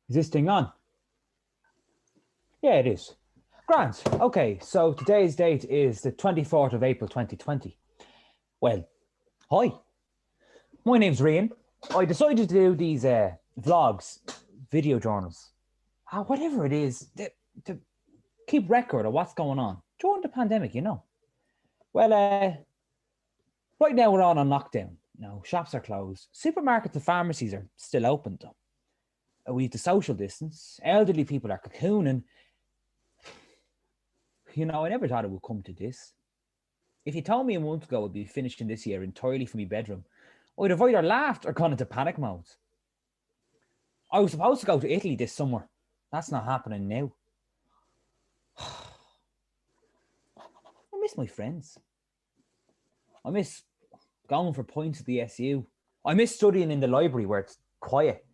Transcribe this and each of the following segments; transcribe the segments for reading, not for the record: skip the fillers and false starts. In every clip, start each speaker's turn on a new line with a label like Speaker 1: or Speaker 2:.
Speaker 1: Is this thing on? Yeah, it is. Grant. Okay, so today's date is the 24th of April 2020. Well, hi. My name's Rían. I decided to do these vlogs, video journals, whatever it is, to keep record of what's going on during the pandemic. Well, right now we're on lockdown. Shops are closed. Supermarkets and pharmacies are still open, though. We need to social distance. Elderly people are cocooning. I never thought it would come to this. If you told me a month ago I'd be finishing this year entirely from my bedroom, I'd have either laughed or gone into panic mode. I was supposed to go to Italy this summer. That's not happening now. I miss my friends. I miss going for points at the SU. I miss studying in the library where it's quiet.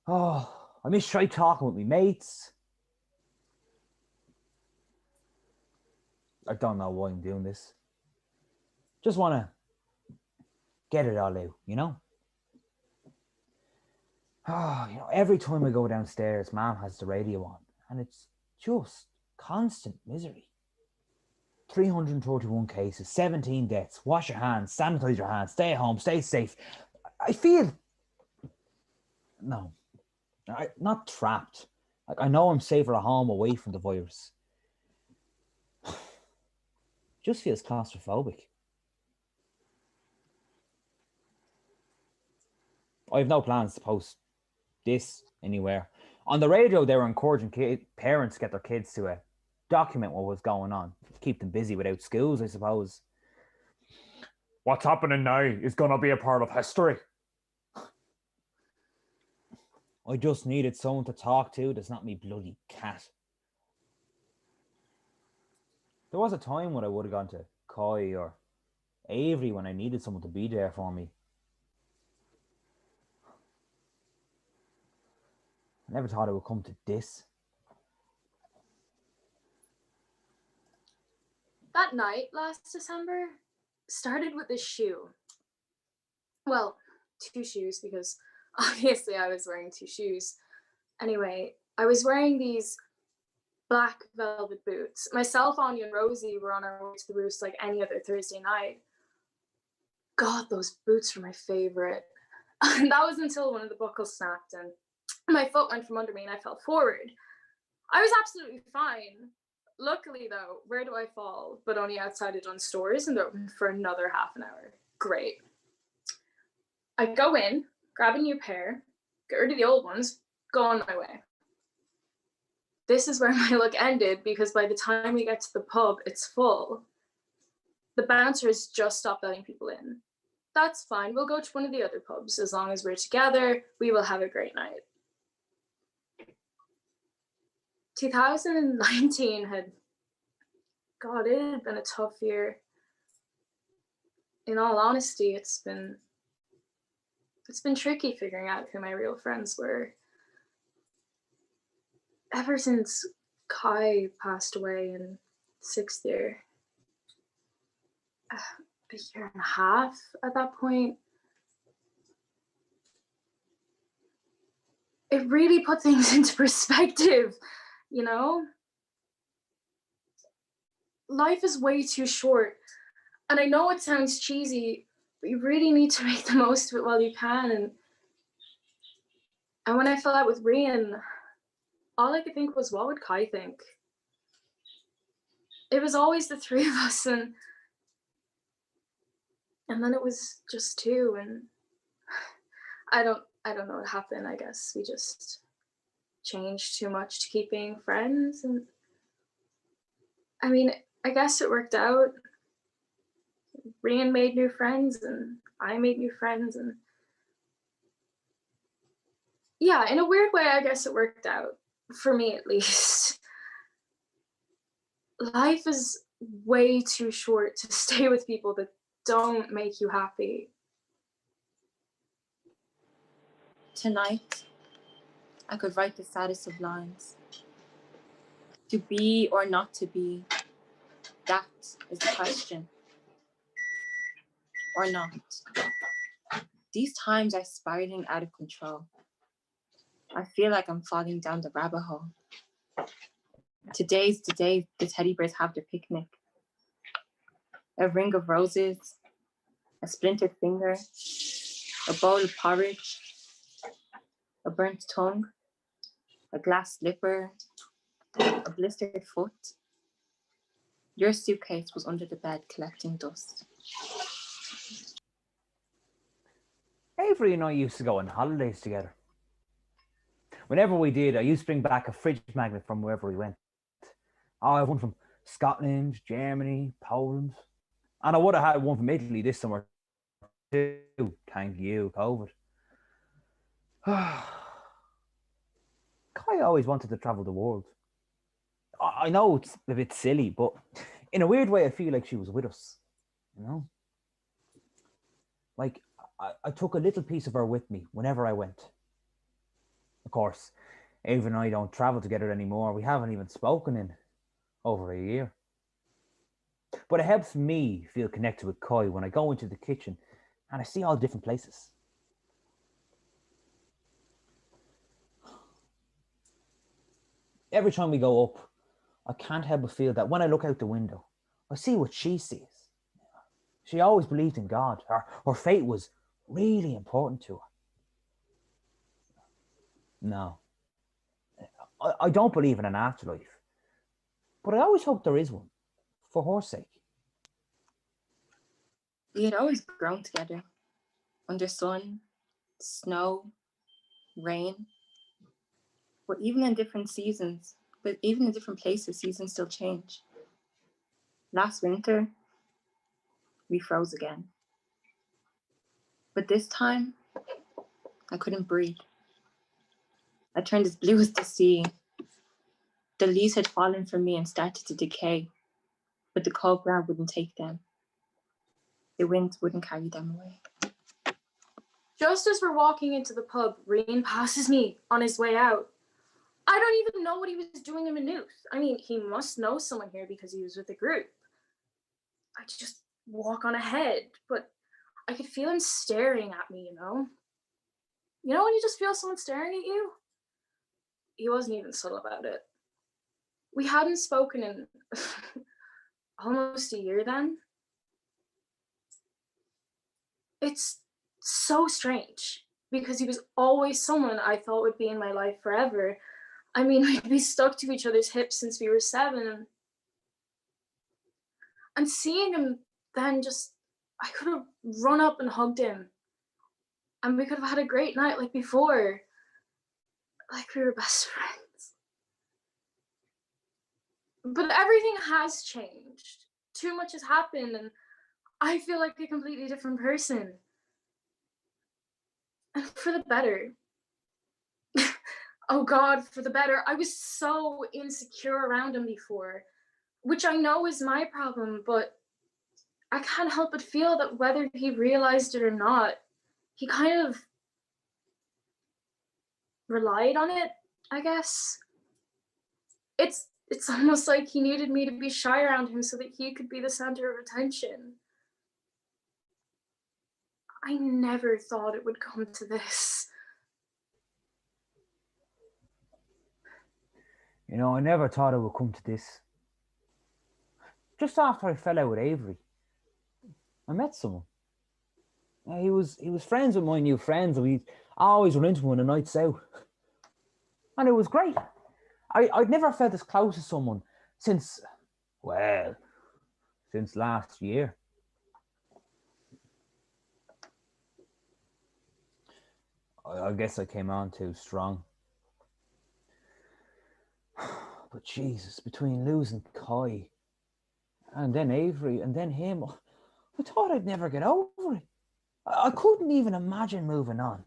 Speaker 1: Oh, I miss try talking with my mates. I don't know why I'm doing this. Just want to get it all out. Every time I go downstairs, Mom has the radio on, and it's just constant misery. 331 cases, 17 deaths. Wash your hands, sanitize your hands, stay at home, stay safe. I feel not trapped. Like, I know I'm safer at home away from the virus. Just feels claustrophobic. I have no plans to post this anywhere. On the radio, they were encouraging parents to get their kids to document what was going on, keep them busy without schools, I suppose. What's happening now is going to be a part of history. I just needed someone to talk to that's not me bloody cat. There was a time when I would have gone to Kai or Avery when I needed someone to be there for me. I never thought it would come to this.
Speaker 2: That night last December started with a shoe. Well, two shoes, because obviously I was wearing two shoes. Anyway, I was wearing these black velvet boots. Myself, Anya, and Rosie were on our way to the roost like any other Thursday night. God, those boots were my favorite. And that was until one of the buckles snapped and my foot went from under me and I fell forward. I was absolutely fine. Luckily, though, where do I fall? But only outside of Dunn stores, and they're open for another half an hour. Great. I go in, grab a new pair, get rid of the old ones, go on my way. This is where my luck ended, because by the time we get to the pub, it's full. The bouncer has just stopped letting people in. That's fine. We'll go to one of the other pubs. As long as we're together, we will have a great night. 2019 it had been a tough year. In all honesty, it's been tricky figuring out who my real friends were. Ever since Kai passed away in sixth year, a year and a half at that point, it really put things into perspective. Life is way too short. And I know it sounds cheesy, but you really need to make the most of it while you can. And when I fell out with Rían, all I could think was, what would Kai think? It was always the three of us, and then it was just two, and I don't know what happened. I guess we just changed too much to keep being friends. And I mean, I guess it worked out. Rían made new friends and I made new friends, and yeah, in a weird way, I guess it worked out, for me at least. Life is way too short to stay with people that don't make you happy.
Speaker 3: Tonight, I could write the saddest of lines. To be or not to be, that is the question. Or not. These times are spiraling out of control. I feel like I'm falling down the rabbit hole. Today's the day the teddy bears have their picnic. A ring of roses, a splintered finger, a bowl of porridge, a burnt tongue, a glass slipper, a blistered foot. Your suitcase was under the bed collecting dust.
Speaker 1: Avery and I used to go on holidays together. Whenever we did, I used to bring back a fridge magnet from wherever we went. I have one from Scotland, Germany, Poland. And I would have had one from Italy this summer too. Thank you, COVID. Kai always wanted to travel the world. I know it's a bit silly, but in a weird way, I feel like she was with us, you know? Like, I took a little piece of her with me whenever I went. Of course, Ava and I don't travel together anymore. We haven't even spoken in over a year. But it helps me feel connected with Kai when I go into the kitchen and I see all different places. Every time we go up, I can't help but feel that when I look out the window, I see what she sees. She always believed in God. Her faith was really important to her. No, I don't believe in an afterlife, but I always hope there is one, for her sake.
Speaker 3: We had always grown together, under sun, snow, rain. But even in different seasons, but even in different places, seasons still change. Last winter, we froze again. But this time, I couldn't breathe. I turned as blue as the sea. The leaves had fallen from me and started to decay, but the cold ground wouldn't take them. The wind wouldn't carry them away.
Speaker 2: Just as we're walking into the pub, Rían passes me on his way out. I don't even know what he was doing in Maynooth. I mean, he must know someone here because he was with the group. I just walk on ahead, but I could feel him staring at me, you know? You know when you just feel someone staring at you? He wasn't even subtle about it. We hadn't spoken in almost a year then. It's so strange because he was always someone I thought would be in my life forever. I mean, we'd be stuck to each other's hips since we were 7. And seeing him then I could have run up and hugged him. And we could have had a great night like before. Like we were best friends. But everything has changed. Too much has happened and I feel like a completely different person. And for the better. Oh God, for the better. I was so insecure around him before, which I know is my problem, but I can't help but feel that whether he realized it or not, he kind of relied on it, I guess. It's almost like he needed me to be shy around him so that he could be the center of attention. I never thought it would come to this.
Speaker 1: You know, I never thought it would come to this. Just after I fell out with Avery, I met someone. He was friends with my new friends, and we'd always run into him on the nights out. And it was great. I'd never felt as close to someone since last year. I guess I came on too strong. But Jesus, between losing Kai and then Avery and then him, I thought I'd never get over it. I couldn't even imagine moving on.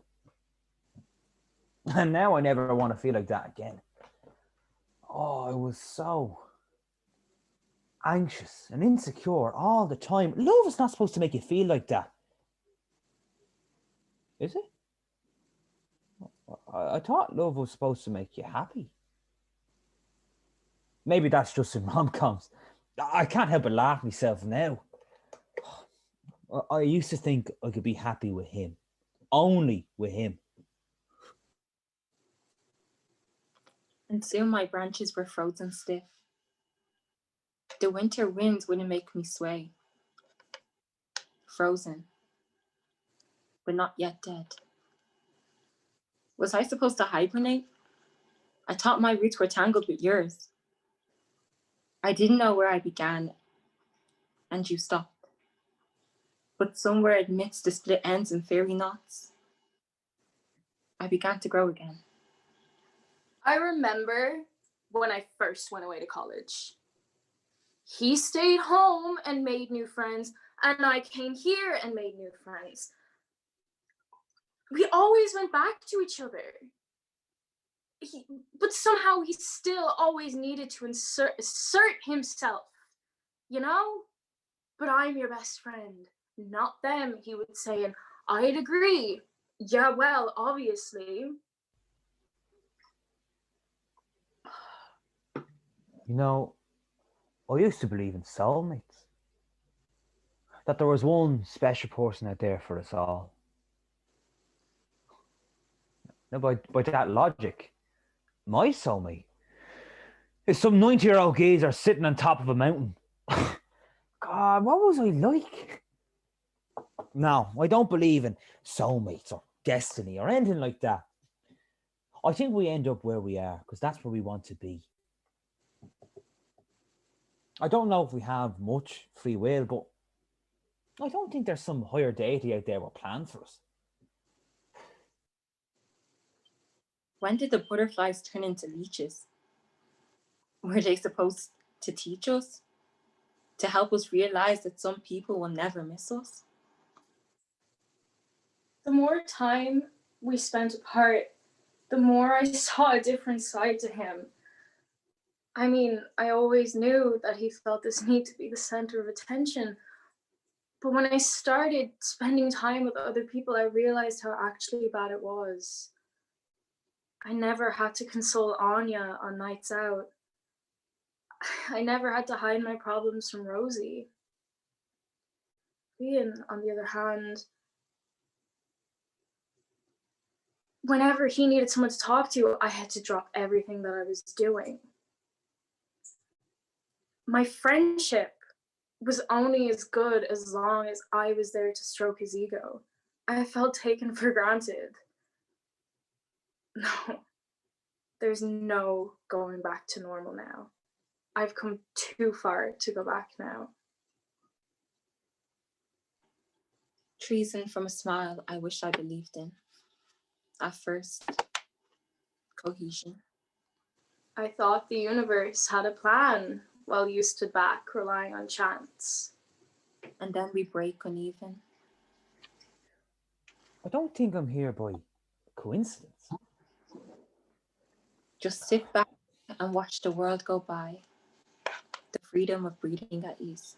Speaker 1: And now I never want to feel like that again. Oh, I was so anxious and insecure all the time. Love is not supposed to make you feel like that. Is it? I thought love was supposed to make you happy. Maybe that's just in rom-coms. I can't help but laugh myself now. I used to think I could be happy with him. Only with him.
Speaker 3: And soon my branches were frozen stiff. The winter winds wouldn't make me sway. Frozen, but not yet dead. Was I supposed to hibernate? I thought my roots were tangled with yours. I didn't know where I began and you stopped. But somewhere amidst the split ends and fairy knots, I began to grow again.
Speaker 2: I remember when I first went away to college. He stayed home and made new friends, and I came here and made new friends. We always went back to each other. But somehow he still always needed to assert himself, you know? But I'm your best friend, not them, he would say, and I'd agree. Yeah, well, obviously.
Speaker 1: You know, I used to believe in soulmates. That there was one special person out there for us all. Now, by that logic, my soulmate is some 90-year-old geezer sitting on top of a mountain. God, what was I like? No, I don't believe in soulmates or destiny or anything like that. I think we end up where we are because that's where we want to be. I don't know if we have much free will, but I don't think there's some higher deity out there with plans for us.
Speaker 3: When did the butterflies turn into leeches? Were they supposed to teach us? To help us realize that some people will never miss us?
Speaker 2: The more time we spent apart, the more I saw a different side to him. I mean, I always knew that he felt this need to be the center of attention. But when I started spending time with other people, I realized how actually bad it was. I never had to console Anya on nights out. I never had to hide my problems from Rosie. Rían, on the other hand, whenever he needed someone to talk to, I had to drop everything that I was doing. My friendship was only as good as long as I was there to stroke his ego. I felt taken for granted. No, there's no going back to normal now. I've come too far to go back now.
Speaker 3: Treason from a smile I wish I believed in. At first, cohesion.
Speaker 2: I thought the universe had a plan while you stood back relying on chance.
Speaker 3: And then we break uneven.
Speaker 1: I don't think I'm here by coincidence.
Speaker 3: Just sit back and watch the world go by. The freedom of breathing at ease.